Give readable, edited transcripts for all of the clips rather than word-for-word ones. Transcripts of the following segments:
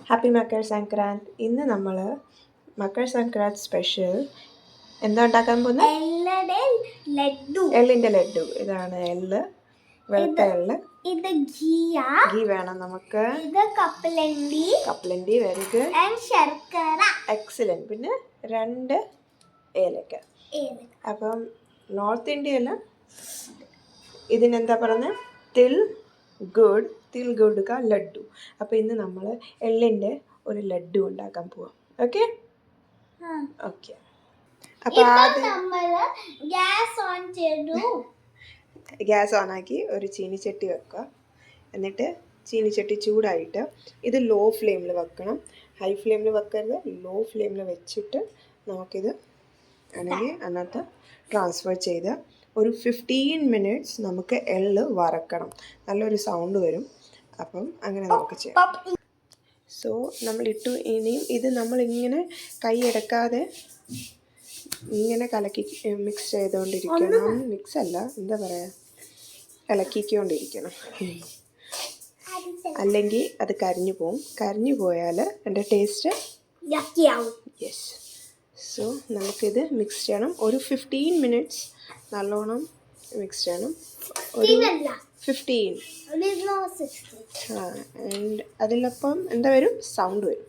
Happy Makar Sankrant. ഇന്ന് നമ്മൾ Makar Sankrant special എന്താ ഉണ്ടാക്കാൻ പോകുന്നത്? എള്ളിൻ്റെ ലഡു. ഇതാണ് എള്ള്, വെളുത്ത എള്ള്. ഇത് ഗീ വേണം നമുക്ക്. ഇത് കപ്പലണ്ടി വെരി ഗുഡ്. ശർക്കര എക്സലന്റ്. പിന്നെ 2 ഏലക്ക. അപ്പം നോർത്ത് ഇന്ത്യയിൽ ഇതിനെന്താ പറയുന്നത്? തിൽ ഗുഡ് കാ ലഡ്ഡു. അപ്പോൾ ഇന്ന് നമ്മൾ എള്ളിൻ്റെ ഒരു ലഡ്ഡു ഉണ്ടാക്കാൻ പോവാം. ഓക്കെ. അപ്പോൾ ഗ്യാസ് ഓൺ ആക്കി ഒരു ചീനിച്ചട്ടി വെക്കുക. എന്നിട്ട് ചീനിച്ചട്ടി ചൂടായിട്ട് ഇത് ലോ ഫ്ലെയിമിൽ വെക്കണം. ഹൈ ഫ്ലെയിമിൽ വെക്കരുത്, ലോ ഫ്ലെയിമിൽ വെച്ചിട്ട് നമുക്കിത് ആണെങ്കിൽ അതിനകത്ത് ട്രാൻസ്ഫർ ചെയ്ത് ഒരു 15 മിനിറ്റ്സ് നമുക്ക് എള്ള് വറക്കണം. നല്ലൊരു സൗണ്ട് വരും. അപ്പം അങ്ങനെ നമുക്ക് ചെയ്യാം. സോ നമ്മളിട്ടു. ഇനിയും ഇത് നമ്മളിങ്ങനെ കൈ എടുക്കാതെ ഇങ്ങനെ കലക്കി മിക്സ് ചെയ്തുകൊണ്ടിരിക്കണം. മിക്സ് അല്ല, എന്താ പറയുക, ഇളക്കിക്കൊണ്ടിരിക്കണം. അല്ലെങ്കിൽ അത് കരിഞ്ഞു പോവും. കരിഞ്ഞു പോയാൽ എൻ്റെ ടേസ്റ്റ് യെസ്. സോ നമുക്കിത് മിക്സ് ചെയ്യണം. ഒരു 15 മിനിറ്റ്സ് നല്ലോണം മിക്സ് ചെയ്യണം. ഒരു 15. ആൻഡ് അതിലപ്പം എന്താ വരും? സൗണ്ട് വരും.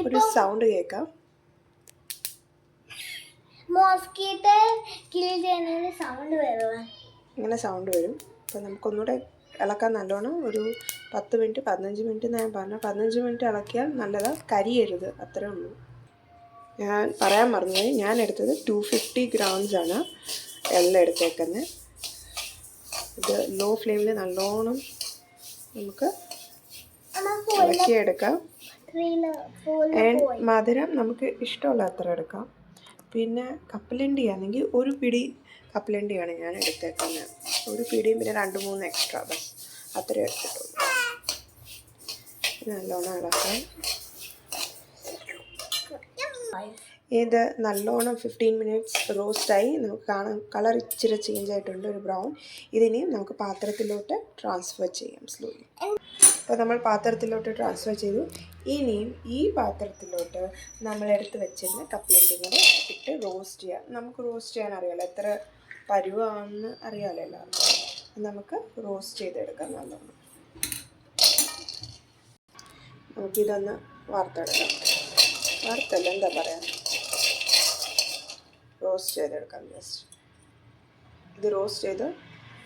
ഒരു സൗണ്ട് കേൾക്കാം. ഇങ്ങനെ സൗണ്ട് വരും. അപ്പം നമുക്കൊന്നുകൂടെ ഇളക്കാൻ നല്ലോണം ഒരു 10 മിനിറ്റ് 15 മിനിറ്റ് ഞാൻ പറഞ്ഞു. 15 മിനിറ്റ് ഇളക്കിയാൽ നല്ലതാണ്. കരിയരുത്, അത്രേ ഉള്ളൂ. ഞാൻ പറയാൻ മറന്നുപോയി, ഞാൻ എടുത്തത് 250 ഗ്രാംസ് ആണ് എല്ലാം എടുത്തേക്കുന്നത്. ഇത് ലോ ഫ്ലെയിമിൽ നല്ലോണം നമുക്ക് ഇളക്കിയെടുക്കാം. മധുരം നമുക്ക് ഇഷ്ടമുള്ള അത്ര എടുക്കാം. പിന്നെ കപ്പലണ്ടി ആണെങ്കിൽ ഒരു പിടി കപ്പലണ്ടിയാണ് ഞാൻ എടുത്തേക്കുന്നത്. ഒരു പിടിയും പിന്നെ 2-3 എക്സ്ട്രാ, ബസ് അത്രേ എടുത്തിട്ടുള്ളൂ. നല്ലോണം ഇളക്കാം. ഇത് നല്ലോണം 15 മിനിറ്റ്സ് റോസ്റ്റായി. നമുക്ക് കാണാം കളർ ഇച്ചിരി ചേഞ്ച് ആയിട്ടുണ്ട്, ഒരു ബ്രൗൺ. ഇതിനെയും നമുക്ക് പാത്രത്തിലോട്ട് ട്രാൻസ്ഫർ ചെയ്യാം സ്ലോലി. അപ്പോൾ നമ്മൾ പാത്രത്തിലോട്ട് ട്രാൻസ്ഫർ ചെയ്തു. ഇനിയും ഈ പാത്രത്തിലോട്ട് നമ്മൾ എടുത്ത് വെച്ചിരുന്ന കപ്പലണ്ടി കൂടെ ഇട്ട് റോസ്റ്റ് ചെയ്യാം. നമുക്ക് റോസ്റ്റ് ചെയ്യാൻ അറിയാമല്ലോ, എത്ര പരുവാണെന്ന് അറിയാമല്ലോ എല്ലാവർക്കും. നമുക്ക് റോസ്റ്റ് ചെയ്തെടുക്കാം നല്ലോണം. നമുക്കിതൊന്ന് വറുത്തെടുക്കാം. വറുത്തല്ല, എന്താ പറയുക, റോസ്റ്റ് ചെയ്തെടുക്കാം ജസ്റ്റ്. ഇത് റോസ്റ്റ് ചെയ്ത്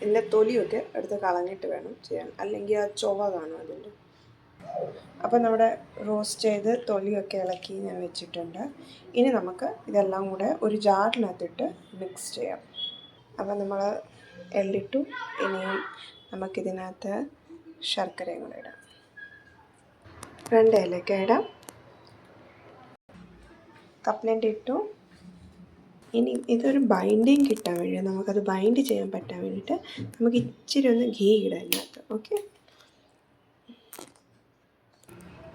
ഇതിൻ്റെ തൊലിയൊക്കെ എടുത്ത് കളഞ്ഞിട്ട് വേണം ചെയ്യാൻ, അല്ലെങ്കിൽ ആ ചൊവ കാണും അതിൻ്റെ. അപ്പം നമ്മുടെ റോസ്റ്റ് ചെയ്ത് തൊലിയൊക്കെ ഇളക്കി ഞാൻ വെച്ചിട്ടുണ്ട്. ഇനി നമുക്ക് ഇതെല്ലാം കൂടെ ഒരു ജാറിനകത്തിട്ട് മിക്സ് ചെയ്യാം. അപ്പം നമ്മൾ എള്ളിട്ടു. ഇനിയും നമുക്കിതിനകത്ത് ശർക്കരയും കൂടെ ഇടാം. 2 ഏലക്ക ഇടാം. കപ്പലണ്ടി ഇട്ടു. ഇനി ഇതൊരു ബൈൻഡിങ് കിട്ടാൻ വേണ്ടി, നമുക്കത് ബൈൻഡ് ചെയ്യാൻ പറ്റാൻ വേണ്ടിയിട്ട് നമുക്ക് ഇച്ചിരി ഒന്ന് ഗീ ഇടാം ഇതിനകത്ത്. ഓക്കെ.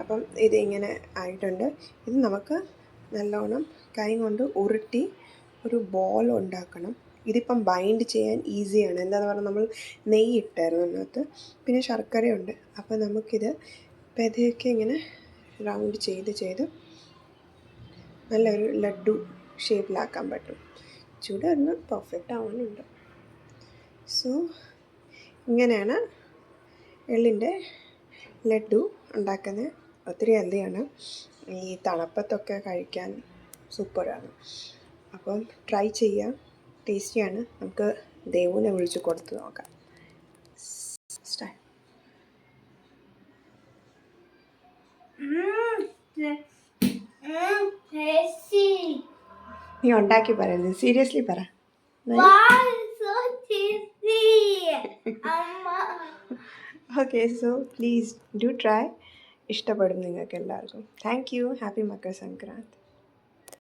അപ്പം ഇതിങ്ങനെ ആയിട്ടുണ്ട്. ഇത് നമുക്ക് നല്ലോണം കൈ കൊണ്ട് ഉരുട്ടി ഒരു ബോൾ ഉണ്ടാക്കണം. ഇതിപ്പം ബൈൻഡ് ചെയ്യാൻ ഈസിയാണ്. എന്താണെന്ന് പറഞ്ഞാൽ നമ്മൾ നെയ്യ് ഇട്ടായിരുന്നു അതിനകത്ത്, പിന്നെ ശർക്കരയുണ്ട്. അപ്പോൾ നമുക്കിത് പതുക്കെ ഇങ്ങനെ റൗണ്ട് ചെയ്ത് നല്ലൊരു ലഡ്ഡു ഷേപ്പിലാക്കാൻ പറ്റും. ചൂടായിരുന്നു, പെർഫെക്റ്റ് ആവാനുണ്ട്. സോ ഇങ്ങനെയാണ് എള്ളിൻ്റെ ലഡ്ഡു ഉണ്ടാക്കുന്നത്. ഒത്തിരി ഹെൽത്തിയാണ്. ഈ തണുപ്പത്തൊക്കെ കഴിക്കാൻ സൂപ്പറാണ്. അപ്പം ട്രൈ ചെയ്യാം, ടേസ്റ്റിയാണ്. നമുക്ക് ദേവുവിനെ വിളിച്ച് കൊടുത്ത് നോക്കാം. സ്റ്റാർട്ട്. നീ ഉണ്ടാക്കി പറയുന്നത് സീരിയസ്ലി പറ. Okay, so please do try. ഇഷ്ടപ്പെടും നിങ്ങൾക്ക് എല്ലാവർക്കും. Thank you. Happy Makar Sankrant.